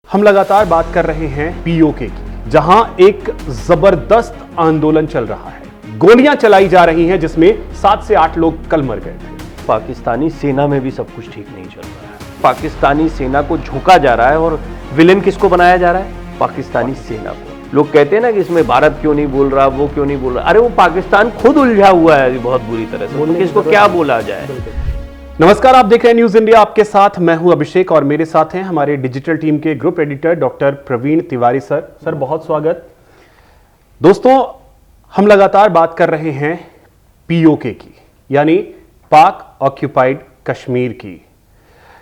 हम लगातार बात कर रहे हैं पीओके की, जहां एक जबरदस्त आंदोलन चल रहा है। गोलियां चलाई जा रही हैं, जिसमें 7 से 8 लोग कल मर गए थे। पाकिस्तानी सेना में भी सब कुछ ठीक नहीं चल रहा है। पाकिस्तानी सेना को झोंका जा रहा है और विलेन किसको बनाया जा रहा है? पाकिस्तानी सेना को। लोग कहते हैं ना कि इसमें भारत क्यों नहीं बोल रहा, वो क्यों नहीं बोल रहा। अरे वो पाकिस्तान खुद उलझा हुआ है बहुत बुरी तरह से, तो इसको क्या बोला जाए। नमस्कार, आप देख रहे हैं न्यूज इंडिया। आपके साथ मैं हूं अभिषेक और मेरे साथ हैं हमारे डिजिटल टीम के group editor doctor Praveen Tiwari sir बहुत स्वागत। दोस्तों, हम लगातार बात कर रहे हैं पीओके की, यानी पाक ऑक्यूपाइड कश्मीर की,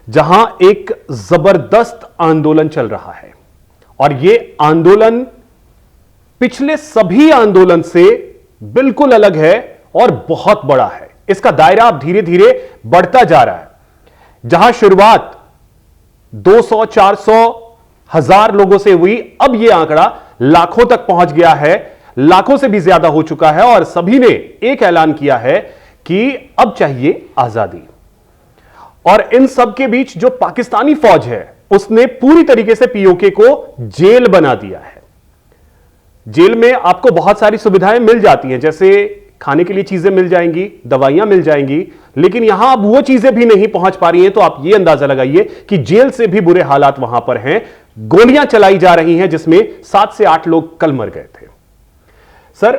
जहां एक जबरदस्त आंदोलन चल रहा है। और यह आंदोलन पिछले सभी आंदोलन से बिल्कुल अलग है और बहुत बड़ा है। इसका दायरा अब धीरे धीरे बढ़ता जा रहा है। जहां शुरुआत 200, 400, 1000 लोगों से हुई, अब यह आंकड़ा लाखों तक पहुंच गया है, लाखों से भी ज्यादा हो चुका है। और सभी ने एक ऐलान किया है कि अब चाहिए आजादी। और इन सब के बीच जो पाकिस्तानी फौज है, उसने पूरी तरीके से पीओके को जेल बना दिया है। जेल में आपको बहुत सारी सुविधाएं मिल जाती हैं, जैसे खाने के लिए चीजें मिल जाएंगी, दवाइयां मिल जाएंगी, लेकिन यहां अब वो चीजें भी नहीं पहुंच पा रही हैं। तो आप ये अंदाजा लगाइए कि जेल से भी बुरे हालात वहां पर हैं। गोलियां चलाई जा रही हैं, जिसमें 7 से 8 लोग कल मर गए थे। सर,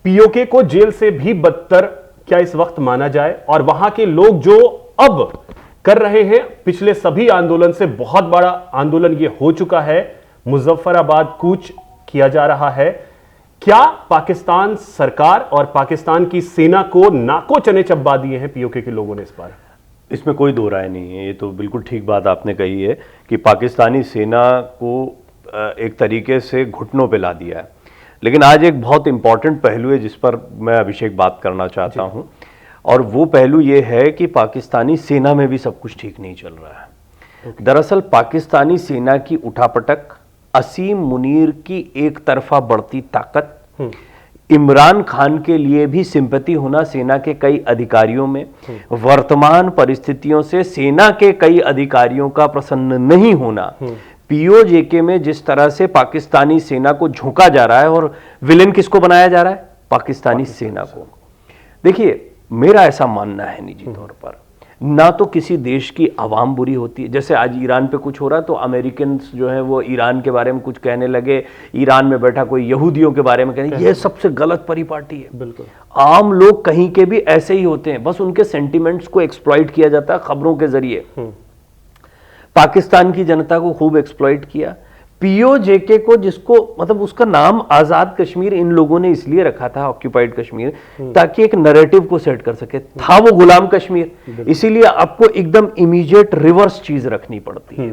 पीओके को जेल से भी बदतर क्या इस वक्त माना जाए? और वहां के लोग जो अब कर रहे हैं, पिछले सभी आंदोलन से बहुत बड़ा आंदोलन यह हो चुका है। मुजफ्फराबाद कूच किया जा रहा है। क्या पाकिस्तान सरकार और पाकिस्तान की सेना को नाको चने चबा दिए हैं पीओके के लोगों ने इस बार? इसमें कोई दो राय नहीं है। ये तो बिल्कुल ठीक बात आपने कही है कि पाकिस्तानी सेना को एक तरीके से घुटनों पे ला दिया है। लेकिन आज एक बहुत इंपॉर्टेंट पहलू है जिस पर मैं अभिषेक बात करना चाहता हूं, और वो पहलू ये है कि पाकिस्तानी सेना में भी सब कुछ ठीक नहीं चल रहा है। दरअसल पाकिस्तानी सेना की उठापटक, असीम मुनीर की एक तरफा बढ़ती ताकत, इमरान खान के लिए भी सिंपैथी होना सेना के कई अधिकारियों में, वर्तमान परिस्थितियों से सेना के कई अधिकारियों का प्रसन्न नहीं होना, पीओके में जिस तरह से पाकिस्तानी सेना को झोंका जा रहा है और विलेन किसको बनाया जा रहा है? पाकिस्तानी सेना को। देखिए, मेरा ऐसा मानना है निजी तौर पर, ना तो किसी देश की आवाम बुरी होती है। जैसे आज ईरान पे कुछ हो रहा है तो अमेरिकन जो है वो ईरान के बारे में कुछ कहने लगे, ईरान में बैठा कोई यहूदियों के बारे में कहने, ये सबसे गलत परिपाटी है। बिल्कुल, आम लोग कहीं के भी ऐसे ही होते हैं, बस उनके सेंटिमेंट्स को एक्सप्लॉइट किया जाता है खबरों के जरिए। पाकिस्तान की जनता को खूब एक्सप्लॉइट किया। पीओके को, जिसको मतलब उसका नाम आजाद कश्मीर इन लोगों ने इसलिए रखा था, ऑक्यूपाइड कश्मीर, ताकि एक नैरेटिव को सेट कर सके। था वो गुलाम कश्मीर, इसीलिए आपको एकदम इमीडिएट रिवर्स चीज रखनी पड़ती है।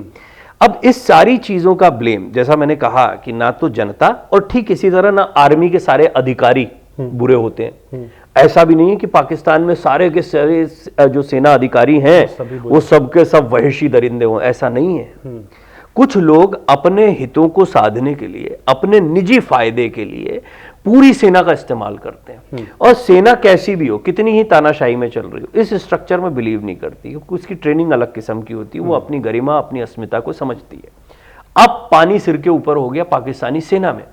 अब इस सारी चीजों का ब्लेम, जैसा मैंने कहा कि ना तो जनता, और ठीक इसी तरह ना आर्मी के सारे अधिकारी बुरे होते हैं। ऐसा भी नहीं है कि पाकिस्तान में सारे के सारे जो सेना अधिकारी हैं वो सबके सब वहशी दरिंदे हों, ऐसा नहीं है। कुछ लोग अपने हितों को साधने के लिए, अपने निजी फायदे के लिए पूरी सेना का इस्तेमाल करते हैं। और सेना कैसी भी हो, कितनी ही तानाशाही में चल रही हो, इस स्ट्रक्चर में बिलीव नहीं करती, क्योंकि उसकी ट्रेनिंग अलग किस्म की होती है। वो अपनी गरिमा, अपनी अस्मिता को समझती है। अब पानी सिर के ऊपर हो गया पाकिस्तानी सेना में।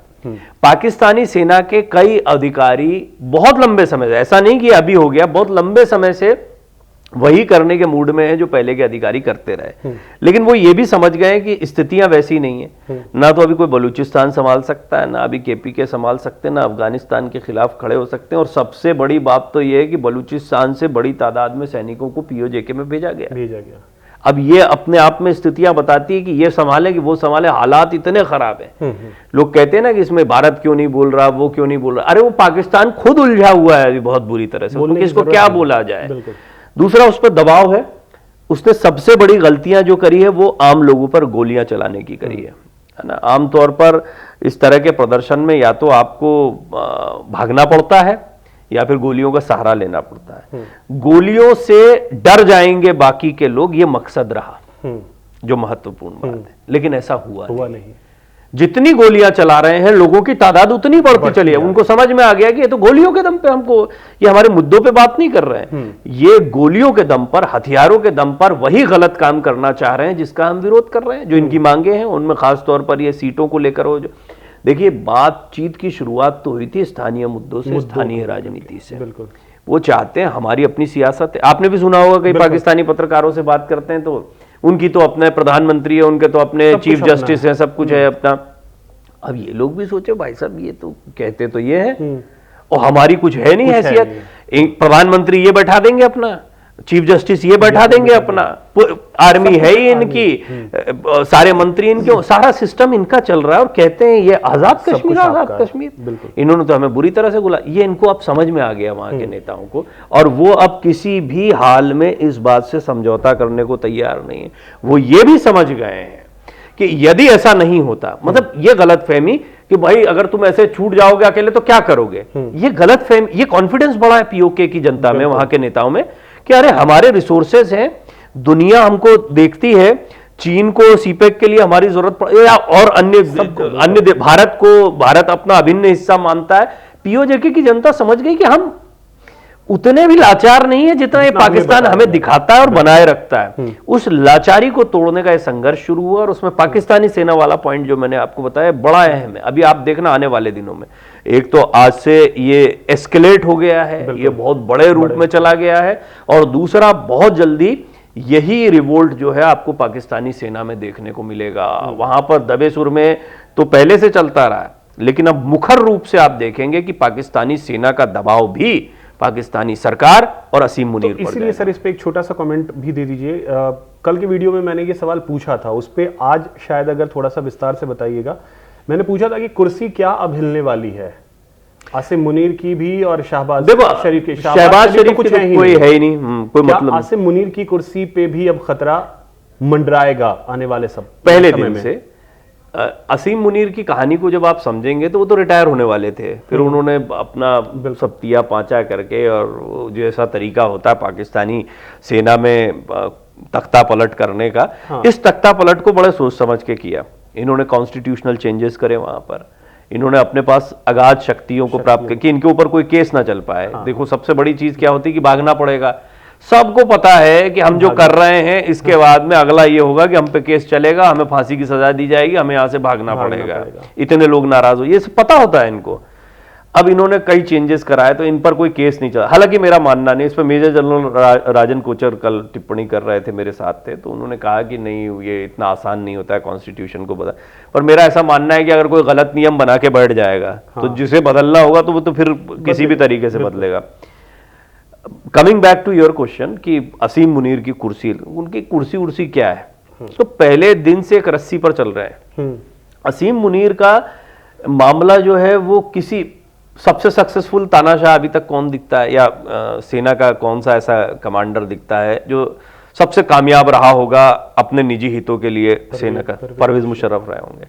पाकिस्तानी सेना के कई अधिकारी बहुत लंबे समय से, ऐसा नहीं कि अभी हो गया, बहुत लंबे समय से वही करने के मूड में है जो पहले के अधिकारी करते रहे। लेकिन वो ये भी समझ गए कि स्थितियां वैसी नहीं है। ना तो अभी कोई बलूचिस्तान संभाल सकता है, ना अभी केपीके संभाल सकते, ना अफगानिस्तान के खिलाफ खड़े हो सकते हैं। और सबसे बड़ी बात तो ये है कि बलूचिस्तान से बड़ी तादाद में सैनिकों को पीओके में भेजा गया। अब ये अपने आप में स्थितियां बताती है कि ये संभाले कि वो संभाले, हालात इतने खराब हैं। लोग कहते हैं ना कि इसमें भारत क्यों नहीं बोल रहा, वो क्यों नहीं बोल रहा। अरे वो पाकिस्तान खुद उलझा हुआ है अभी बहुत बुरी तरह से, तो इसको क्या बोला जाए। दूसरा, उस पर दबाव है। उसने सबसे बड़ी गलतियां जो करी है वो आम लोगों पर गोलियां चलाने की करी है ना। आमतौर पर इस तरह के प्रदर्शन में या तो आपको भागना पड़ता है या फिर गोलियों का सहारा लेना पड़ता है। गोलियों से डर जाएंगे बाकी के लोग, ये मकसद रहा जो महत्वपूर्ण बात है। लेकिन ऐसा हुआ नहीं। जितनी गोलियां चला रहे हैं लोगों की तादाद उतनी बढ़ती चली है। उनको समझ में आ गया कि ये तो गोलियों के दम पे हमको, ये हमारे मुद्दों पे बात नहीं कर रहे हैं, ये गोलियों के दम पर, हथियारों के दम पर वही गलत काम करना चाह रहे हैं जिसका हम विरोध कर रहे हैं। जो इनकी मांगे हैं उनमें खास तौर पर ये सीटों को लेकर हो, जो देखिए बातचीत की शुरुआत तो हुई थी स्थानीय मुद्दों से, स्थानीय राजनीति से। बिल्कुल वो चाहते हैं हमारी अपनी सियासत है। आपने भी सुना होगा कई पाकिस्तानी पत्रकारों से बात करते हैं तो उनकी तो अपने प्रधानमंत्री है, उनके तो अपने चीफ जस्टिस है, सब कुछ है अपना। अब ये लोग भी सोचे भाई साहब ये तो कहते तो ये है और हमारी कुछ है नहीं हैसियत। प्रधानमंत्री ये बैठा देंगे अपना, चीफ जस्टिस ये बैठा देंगे अपना, आर्मी है ही इनकी, सारे मंत्री इनके, सारा सिस्टम इनका चल रहा है और कहते हैं ये आजाद कश्मीर, आजाद कश्मीर। इन्होंने तो हमें बुरी तरह से बुला, ये इनको अब समझ में आ गया वहां के नेताओं को, और वो अब किसी भी हाल में इस बात से समझौता करने को तैयार नहीं है। वो ये भी समझ गए हैं कि यदि ऐसा नहीं होता, मतलब ये गलतफहमी कि भाई अगर तुम ऐसे छूट जाओगे अकेले तो क्या करोगे, ये गलतफहमी, ये कॉन्फिडेंस बढ़ा है पीओके की जनता में, वहां के नेताओं में कि अरे हमारे रिसोर्सेज हैं, दुनिया हमको देखती है, चीन को सीपेक के लिए हमारी जरूरत पड़े और अन्य भारत अपना अभिन्न हिस्सा मानता है। पीओजे की जनता समझ गई कि हम उतने भी लाचार नहीं है जितना ये पाकिस्तान हमें दिखाता है और बनाए रखता है। उस लाचारी को तोड़ने का ये संघर्ष शुरू हुआ और उसमें पाकिस्तानी सेना वाला पॉइंट जो मैंने आपको बताया बड़ा अहम है। अभी आप देखना आने वाले दिनों में, एक तो आज से ये एस्केलेट हो गया है, ये बहुत बड़े रूप में चला गया है, और दूसरा बहुत जल्दी यही रिवोल्ट जो है आपको पाकिस्तानी सेना में देखने को मिलेगा। वहां पर दबे सुर में तो पहले से चलता रहा है, लेकिन अब मुखर रूप से आप देखेंगे कि पाकिस्तानी सेना का दबाव भी पाकिस्तानी सरकार और असीम मुनीर पर इसलिए सर इस पे एक छोटा सा कमेंट भी दे दीजिए। कल के वीडियो में मैंने ये सवाल पूछा था, उस पे आज शायद अगर थोड़ा सा विस्तार से बताइएगा। मैंने पूछा था कि कुर्सी क्या अब हिलने वाली है, आसिम मुनीर की भी और शहबाज शरीफ की। शहबाज शरीफ कुछ कोई है ही नहीं, कोई मतलब। आसिम मुनीर की कुर्सी पे भी अब खतरा मंडराएगा आने वाले सब पहले दिन से। असीम मुनीर की कहानी को जब आप समझेंगे तो वो तो रिटायर होने वाले थे, फिर उन्होंने अपना सब तिया पांचा करके, और जो ऐसा तरीका होता है पाकिस्तानी सेना में तख्ता पलट करने का, इस तख्ता पलट को बड़े सोच समझ के किया। इन्होंने कॉन्स्टिट्यूशनल चेंजेस करे वहां पर, इन्होंने अपने पास अगाध शक्तियों को प्राप्त कि इनके ऊपर कोई केस ना चल पाए। देखो सबसे बड़ी चीज क्या होती है कि भागना पड़ेगा। सबको पता है कि हम जो कर रहे हैं इसके बाद में अगला ये होगा कि हम पे केस चलेगा, हमें फांसी की सजा दी जाएगी, हमें यहां से भागना पड़ेगा, इतने लोग नाराज हो, ये सब पता होता है इनको। अब इन्होंने कई चेंजेस कराए तो इन पर कोई केस नहीं चला। हालांकि मेरा मानना नहीं, इस पर मेजर जनरल राजन कोचर कल टिप्पणी कर रहे थे, मेरे साथ थे, तो उन्होंने कहा कि नहीं ये इतना आसान नहीं होता है कॉन्स्टिट्यूशन को बदल। पर मेरा ऐसा मानना है कि अगर कोई गलत नियम बना के बैठ जाएगा तो जिसे बदलना होगा तो वो तो फिर किसी भी तरीके से बदलेगा। Coming back to your question कि असीम मुनीर की कुर्सी, उनकी कुर्सी उर्सी क्या है, तो पहले दिन से एक रस्सी पर चल रहे हैं। असीम मुनीर का मामला जो है वो किसी सबसे सक्सेसफुल तानाशाह अभी तक कौन दिखता है, या सेना का कौन सा ऐसा कमांडर दिखता है जो सबसे कामयाब रहा होगा अपने निजी हितों के लिए सेना का? परवेज मुशर्रफ रहे होंगे।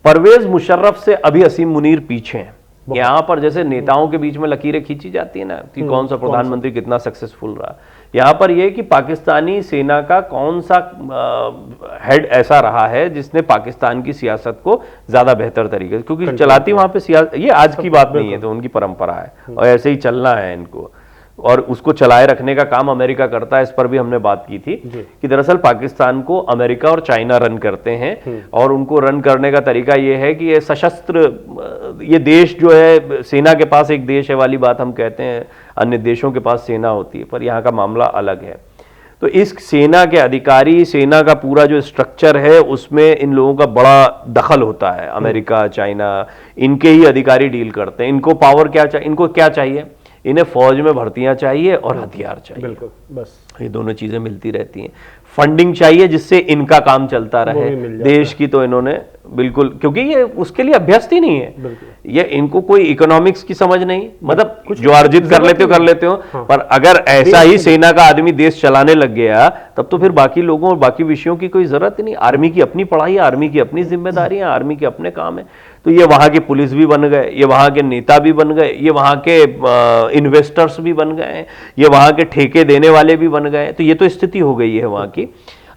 परवेज मुशर्रफ से अभी असीम मुनीर पीछे हैं। यहाँ पर जैसे नेताओं के बीच में लकीरें खींची जाती है ना कि कौन सा प्रधानमंत्री कितना सक्सेसफुल रहा, यहाँ पर यह कि पाकिस्तानी सेना का कौन सा हेड ऐसा रहा है जिसने पाकिस्तान की सियासत को ज्यादा बेहतर तरीके से, क्योंकि चलाती वहां पे सियासत, ये आज की बात नहीं है, तो उनकी परंपरा है और ऐसे ही चलना है इनको, और उसको चलाए रखने का काम अमेरिका करता है। इस पर भी हमने बात की थी कि दरअसल पाकिस्तान को अमेरिका और चाइना रन करते हैं, और उनको रन करने का तरीका ये है कि ये सशस्त्र, ये देश जो है सेना के पास एक देश है वाली बात हम कहते हैं, अन्य देशों के पास सेना होती है, पर यहाँ का मामला अलग है। तो इस सेना के अधिकारी, सेना का पूरा जो स्ट्रक्चर है उसमें इन लोगों का बड़ा दखल होता है। अमेरिका, चाइना, इनके ही अधिकारी डील करते हैं। इनको पावर क्या चाहिए, इनको क्या चाहिए, इन्हें फौज में भर्तियां चाहिए और हथियार चाहिए, बिल्कुल, बस ये दोनों चीजें मिलती रहती हैं। फंडिंग चाहिए जिससे इनका काम चलता रहे देश की, तो इन्होंने बिल्कुल, क्योंकि ये उसके लिए अभ्यस्त ही नहीं है, ये इनको कोई इकोनॉमिक्स की समझ नहीं, मतलब जो अर्जित कर लेते हो हाँ। पर अगर ऐसा ही सेना का आदमी देश चलाने लग गया तब तो फिर बाकी लोगों और बाकी विषयों की कोई जरूरत ही नहीं। आर्मी की अपनी पढ़ाई, आर्मी की अपनी जिम्मेदारी है, आर्मी के अपने काम है। तो ये वहां के पुलिस भी बन गए, ये वहां के नेता भी बन गए, ये वहां के इन्वेस्टर्स भी बन गए, ये वहां के ठेके देने वाले भी बन गए। तो ये तो स्थिति हो गई है वहां की।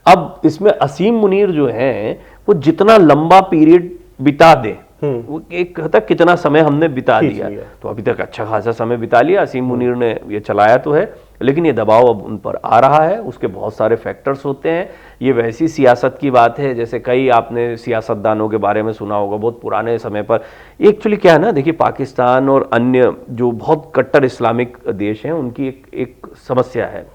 अब इसमें असीम मुनीर जो है वो जितना लंबा पीरियड बिता दे, वो एक कहता कितना समय हमने बिता दिया, तो अभी तक अच्छा खासा समय बिता लिया। असीम मुनीर ने ये चलाया तो है, लेकिन ये दबाव अब उन पर आ रहा है, उसके बहुत सारे फैक्टर्स होते हैं। ये वैसी सियासत की बात है जैसे कई आपने सियासतदानों के बारे में सुना होगा बहुत पुराने समय पर। एक्चुअली क्या है ना, देखिए पाकिस्तान और अन्य जो बहुत कट्टर इस्लामिक देश हैं उनकी एक समस्या है,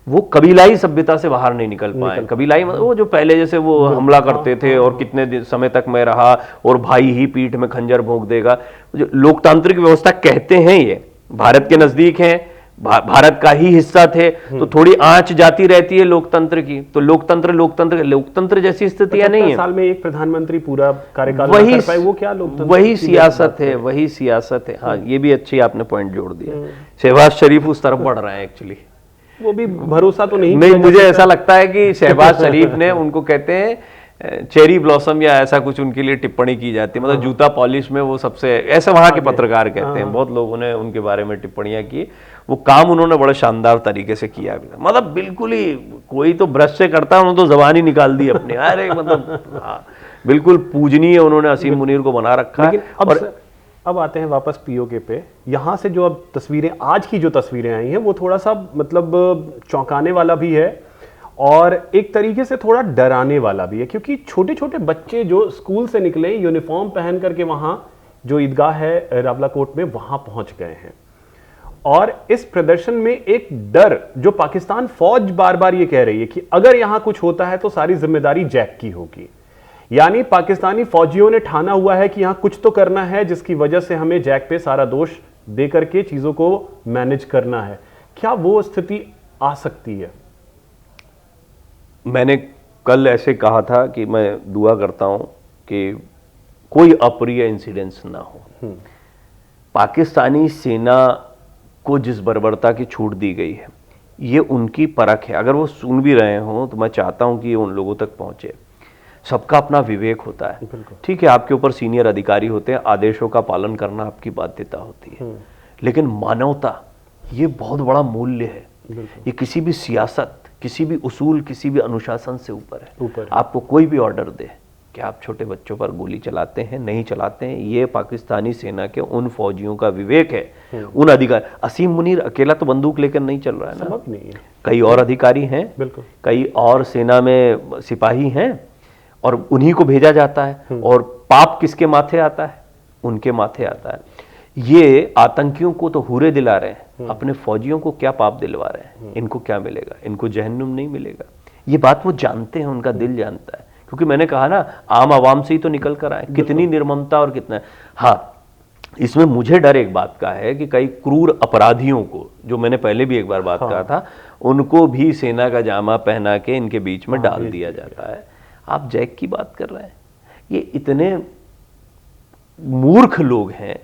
वो कबीलाई सभ्यता से बाहर नहीं निकल पाए। कबीलाई वो जो पहले जैसे वो हमला करते थे और कितने समय तक मैं रहा और भाई ही पीठ में खंजर भोंक देगा, जो लोकतांत्रिक व्यवस्था कहते हैं ये भारत के नजदीक है, भारत का ही हिस्सा थे, तो थोड़ी आंच जाती रहती है लोकतंत्र की। तो लोकतंत्र जैसी स्थितियां नहीं है। साल में एक प्रधानमंत्री पूरा कार्यकाल वही कर पाए, वो क्या लोकतंत्र? वही सियासत है, वही सियासत है। हाँ, ये भी अच्छी आपने पॉइंट जोड़ दिया। शहबाज शरीफ उस तरफ बढ़ रहे हैं एक्चुअली, वो भी भरोसा तो नहीं। मुझे ऐसा लगता है कि शहबाज शरीफ ने, उनको कहते हैं चेरी ब्लॉसम या ऐसा कुछ उनके लिए टिप्पणी की जाती है, मतलब जूता पॉलिश में वो सबसे, ऐसे वहां के पत्रकार कहते हैं। बहुत लोगों ने उनके बारे में टिप्पणियां की, वो काम उन्होंने बड़े शानदार तरीके से किया भी था। मतलब बिल्कुल ही कोई तो ब्रश से करता, उन्होंने तो जबान ही निकाल दी अपनी, अरे मतलब हाँ, बिल्कुल पूजनीय उन्होंने असीम मुनीर को बना रखा है। अब आते हैं वापस पीओके पे। यहाँ से जो अब तस्वीरें, आज की जो तस्वीरें आई हैं, वो थोड़ा सा मतलब चौंकाने वाला भी है और एक तरीके से थोड़ा डराने वाला भी है, क्योंकि छोटे छोटे बच्चे जो स्कूल से निकले यूनिफॉर्म पहन करके वहाँ जो ईदगाह है रावलाकोट में, वहाँ पहुँच गए हैं। और इस प्रदर्शन में एक डर, जो पाकिस्तान फौज बार बार ये कह रही है कि अगर यहां कुछ होता है तो सारी जिम्मेदारी जैक की होगी, यानी पाकिस्तानी फौजियों ने ठाना हुआ है कि यहां कुछ तो करना है जिसकी वजह से हमें जैक पे सारा दोष दे करके चीजों को मैनेज करना है। क्या वो स्थिति आ सकती है? मैंने कल ऐसे कहा था कि मैं दुआ करता हूं कि कोई अप्रिय इंसिडेंस ना हो। पाकिस्तानी सेना को जिस बर्बरता की छूट दी गई है, ये उनकी परख है। अगर वो सुन भी रहे हों तो मैं चाहता हूं कि ये उन लोगों तक पहुंचे। सबका अपना विवेक होता है, ठीक है, आपके ऊपर सीनियर अधिकारी होते हैं, आदेशों का पालन करना आपकी बाध्यता होती है, लेकिन मानवता ये बहुत बड़ा मूल्य है। ये किसी भी सियासत, किसी भी उसूल, किसी भी अनुशासन से ऊपर है। आपको कोई भी ऑर्डर दे कि आप छोटे बच्चों पर गोली चलाते हैं, नहीं चलाते हैं, ये पाकिस्तानी सेना के उन फौजियों का विवेक है, उन अधिकारी। असीम मुनीर अकेला तो बंदूक लेकर नहीं चल रहा है ना, नहीं है। कई और अधिकारी हैं, कई और सेना में सिपाही हैं, और उन्हीं को भेजा जाता है। और पाप किसके माथे आता है? उनके माथे आता है। ये आतंकियों को तो हुरे दिला रहे हैं, अपने फौजियों को क्या पाप दिलवा रहे हैं? इनको क्या मिलेगा? इनको जहन्नुम नहीं मिलेगा। ये बात वो जानते हैं, उनका दिल जानता है, क्योंकि मैंने कहा ना, आम आवाम से ही तो निकल कर आए। कितनी निर्ममता और कितना। हाँ, इसमें मुझे डर एक बात का है कि कई क्रूर अपराधियों को, जो मैंने पहले भी एक बार बात कहा था, उनको भी सेना का जामा पहना के इनके बीच में डाल दिया जाता है। आप जैक की बात कर रहे हैं, ये इतने मूर्ख लोग हैं,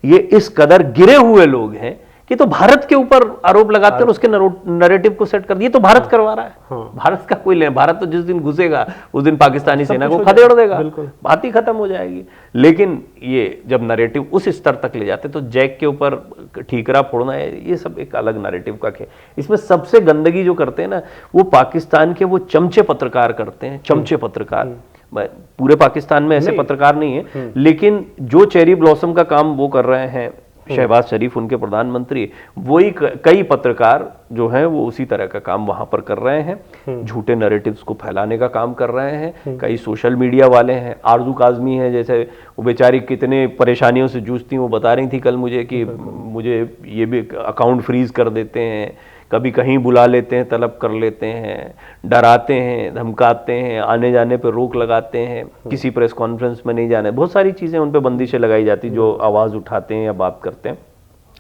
ये इस कदर गिरे हुए लोग हैं कि तो भारत के ऊपर आरोप लगाते हैं, उसके नैरेटिव को सेट कर दिए। तो भारत करवा रहा है, भारत का कोई ले, भारत तो जिस दिन घुसेगा उस दिन पाकिस्तानी सेना को खदेड़ देगा, बात ही खत्म हो जाएगी। लेकिन ये जब नैरेटिव उस स्तर तक ले जाते तो जैक के ऊपर ठीकरा फोड़ना है, ये सब एक अलग नैरेटिव का खेल। इसमें सबसे गंदगी जो करते हैं ना, वो पाकिस्तान के वो चमचे पत्रकार करते हैं, चमचे पत्रकार। पूरे पाकिस्तान में ऐसे पत्रकार नहीं है, लेकिन जो चेरी ब्लॉसम का काम वो कर रहे हैं, शहबाज शरीफ उनके प्रधानमंत्री, वही कई पत्रकार जो हैं वो उसी तरह का काम वहां पर कर रहे हैं, झूठे नैरेटिव्स को फैलाने का काम कर रहे हैं। कई सोशल मीडिया वाले हैं, आरजू काजमी है जैसे, वो बेचारी कितने परेशानियों से जूझती, वो बता रही थी कल मुझे कि मुझे ये भी अकाउंट फ्रीज कर देते हैं, कभी कहीं बुला लेते हैं, तलब कर लेते हैं, डराते हैं, धमकाते हैं, आने जाने पर रोक लगाते हैं, किसी प्रेस कॉन्फ्रेंस में नहीं जाना है, बहुत सारी चीज़ें उन पर बंदिशें लगाई जाती जो आवाज़ उठाते हैं या बात करते हैं।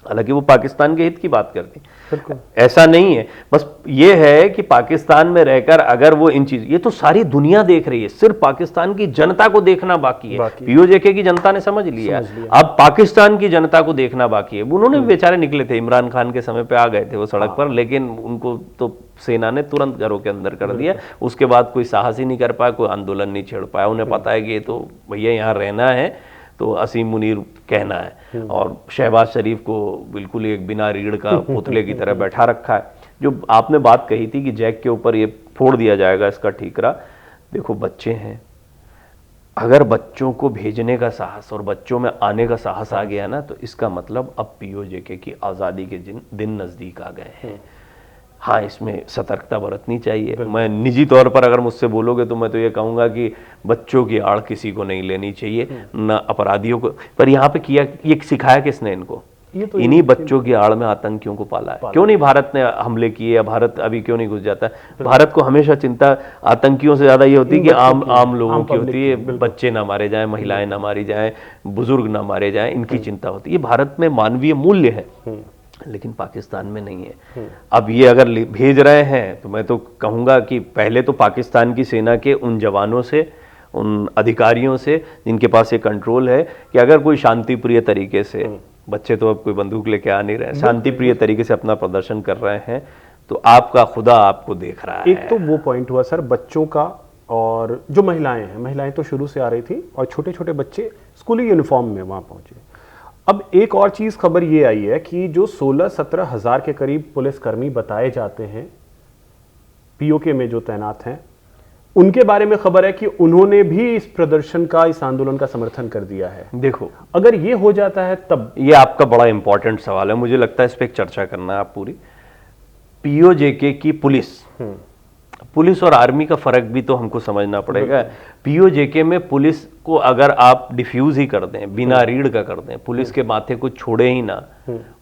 हालांकि वो पाकिस्तान के हित की बात करती, ऐसा नहीं है। बस ये है कि पाकिस्तान में रहकर अगर वो इन चीज, ये तो सारी दुनिया देख रही है, सिर्फ पाकिस्तान की जनता को देखना बाकी है। पीओजे की जनता ने समझ लिया, अब पाकिस्तान की जनता को देखना बाकी है। उन्होंने बेचारे निकले थे, इमरान खान के समय पे आ गए थे वो सड़क पर, लेकिन उनको तो सेना ने तुरंत घरों के अंदर कर दिया। उसके बाद कोई साहस ही नहीं कर पाया, कोई आंदोलन नहीं छेड़ पाया। उन्हें पता है कि ये तो भैया यहाँ रहना है, तो असीम मुनीर कहना है। और शहबाज शरीफ को बिल्कुल एक बिना रीढ़ का पुतले की तरह बैठा रखा है। जो आपने बात कही थी कि जैक के ऊपर ये फोड़ दिया जाएगा इसका ठीकरा, देखो बच्चे हैं, अगर बच्चों को भेजने का साहस और बच्चों में आने का साहस आ गया ना, तो इसका मतलब अब पीओजेके की आज़ादी के दिन नज़दीक आ गए हैं। हाँ, इसमें सतर्कता बरतनी चाहिए। मैं निजी तौर पर अगर मुझसे बोलोगे तो मैं तो ये कहूँगा कि बच्चों की आड़ किसी को नहीं लेनी चाहिए, न अपराधियों को। पर यहाँ पे किया, ये सिखाया किसने इनको? तो इन्हीं बच्चों की आड़ में आतंकियों को पाला है। क्यों नहीं भारत ने हमले किए, या भारत अभी क्यों नहीं घुस जाता? भारत को हमेशा चिंता आतंकियों से ज्यादा ये होती है कि आम लोगों की होती है, बच्चे ना मारे जाएं, महिलाएं ना मारी जाएं, बुजुर्ग ना मारे जाएं, इनकी चिंता होती है। ये भारत में मानवीय मूल्य है, लेकिन पाकिस्तान में नहीं है। अब ये अगर भेज रहे हैं तो मैं तो कहूंगा कि पहले तो पाकिस्तान की सेना के उन जवानों से, उन अधिकारियों से जिनके पास ये कंट्रोल है, कि अगर कोई शांति प्रिय तरीके से, बच्चे तो अब कोई बंदूक लेके आ नहीं रहे, शांति प्रिय तरीके से अपना प्रदर्शन कर रहे हैं, तो आपका खुदा आपको देख रहा है। एक तो वो पॉइंट हुआ सर बच्चों का, और जो महिलाएं हैं, महिलाएं तो शुरू से आ रही थी, और छोटे छोटे बच्चे स्कूली यूनिफॉर्म में वहां पहुंचे। अब एक और चीज खबर ये आई है कि जो 16-17 हजार के करीब पुलिसकर्मी बताए जाते हैं पीओके में जो तैनात हैं, उनके बारे में खबर है कि उन्होंने भी इस प्रदर्शन का, इस आंदोलन का समर्थन कर दिया है। देखो, अगर ये हो जाता है तब, ये आपका बड़ा इंपॉर्टेंट सवाल है, मुझे लगता है इस पे एक चर्चा करना है आप पूरी। पीओजेके की पुलिस और आर्मी का फर्क भी तो हमको समझना पड़ेगा। पीओजेके में पुलिस को अगर आप डिफ्यूज ही कर दें, बिना रीढ़ का कर दें, पुलिस के माथे कुछ छोड़े ही ना,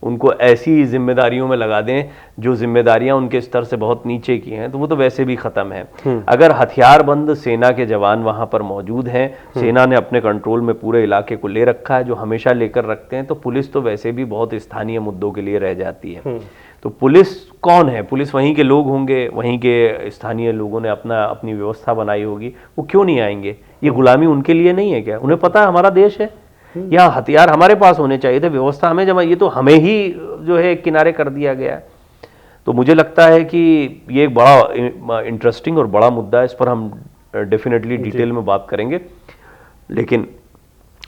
उनको ऐसी जिम्मेदारियों में लगा दें जो जिम्मेदारियां उनके स्तर से बहुत नीचे की हैं, तो वो तो वैसे भी खत्म है। अगर हथियारबंद सेना के जवान वहां पर मौजूद हैं, सेना ने अपने कंट्रोल में पूरे इलाके को ले रखा है, जो हमेशा लेकर रखते हैं, तो पुलिस तो वैसे भी बहुत स्थानीय मुद्दों के लिए रह जाती है। तो पुलिस कौन है? पुलिस वहीं के लोग होंगे, वहीं के स्थानीय लोगों ने अपनी व्यवस्था बनाई होगी, वो क्यों नहीं आएंगे? ये गुलामी उनके लिए नहीं है क्या? उन्हें पता है हमारा देश है, यहाँ हथियार हमारे पास होने चाहिए थे, व्यवस्था हमें जमा, ये तो हमें ही जो है किनारे कर दिया गया। तो मुझे लगता है कि ये एक बड़ा इंटरेस्टिंग और बड़ा मुद्दा है, इस पर हम डेफिनेटली डिटेल में बात करेंगे। लेकिन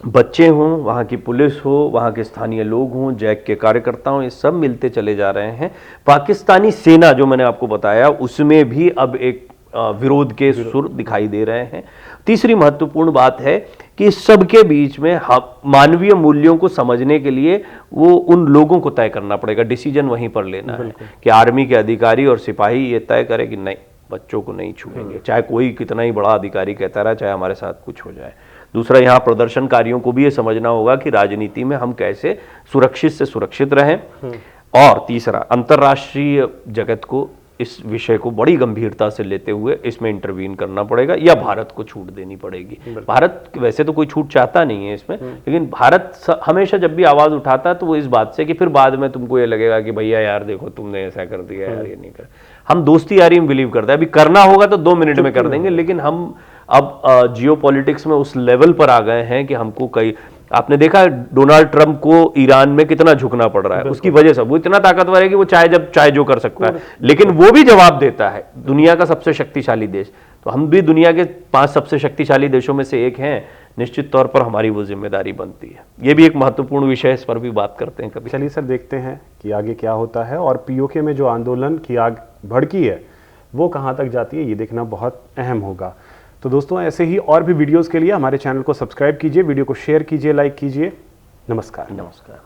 बच्चे हों, वहाँ की पुलिस हो, वहाँ के स्थानीय लोग हों, जैक के कार्यकर्ता हों, ये सब मिलते चले जा रहे हैं। पाकिस्तानी सेना जो मैंने आपको बताया, उसमें भी अब एक विरोध के सुर दिखाई दे रहे हैं। तीसरी महत्वपूर्ण बात है कि सबके बीच में मानवीय मूल्यों को समझने के लिए वो उन लोगों को तय करना पड़ेगा, डिसीजन वहीं पर लेना है कि आर्मी के अधिकारी और सिपाही ये तय करें कि नहीं, बच्चों को नहीं छुएंगे, चाहे कोई कितना ही बड़ा अधिकारी कहता रहा, चाहे हमारे साथ कुछ हो जाए। दूसरा, यहाँ प्रदर्शनकारियों को भी ये समझना होगा कि राजनीति में हम कैसे सुरक्षित से सुरक्षित रहें। और तीसरा, अंतर्राष्ट्रीय जगत को इस विषय को बड़ी गंभीरता से लेते हुए इसमें इंटरवीन करना पड़ेगा, या भारत को छूट देनी पड़ेगी। भारत वैसे तो कोई छूट चाहता नहीं है इसमें, लेकिन भारत हमेशा जब भी आवाज उठाता है तो वो इस बात से कि फिर बाद में तुमको ये लगेगा कि भैया यार देखो तुमने ऐसा कर दिया यार, ये नहीं कर। हम दोस्ती यारी में बिलीव करते हैं, अभी करना होगा तो 2 मिनट में कर देंगे, लेकिन हम अब जियो पॉलिटिक्स में उस लेवल पर आ गए हैं कि हमको कई, आपने देखा डोनाल्ड ट्रंप को ईरान में कितना झुकना पड़ रहा है, उसकी वजह से वो इतना ताकतवर है कि वो चाहे जो कर सकता है, लेकिन वो भी जवाब देता है, दुनिया का सबसे शक्तिशाली देश। तो हम भी दुनिया के 5 सबसे शक्तिशाली देशों में से एक हैं, निश्चित तौर पर हमारी वो जिम्मेदारी बनती है। ये भी एक महत्वपूर्ण विषय है, इस पर भी बात करते हैं कभी। चलिए सर, देखते हैं कि आगे क्या होता है, और पीओके में जो आंदोलन की आग भड़की है वो कहाँ तक जाती है, ये देखना बहुत अहम होगा। तो दोस्तों, ऐसे ही और भी वीडियोस के लिए हमारे चैनल को सब्सक्राइब कीजिए, वीडियो को शेयर कीजिए, लाइक कीजिए। नमस्कार। नमस्कार।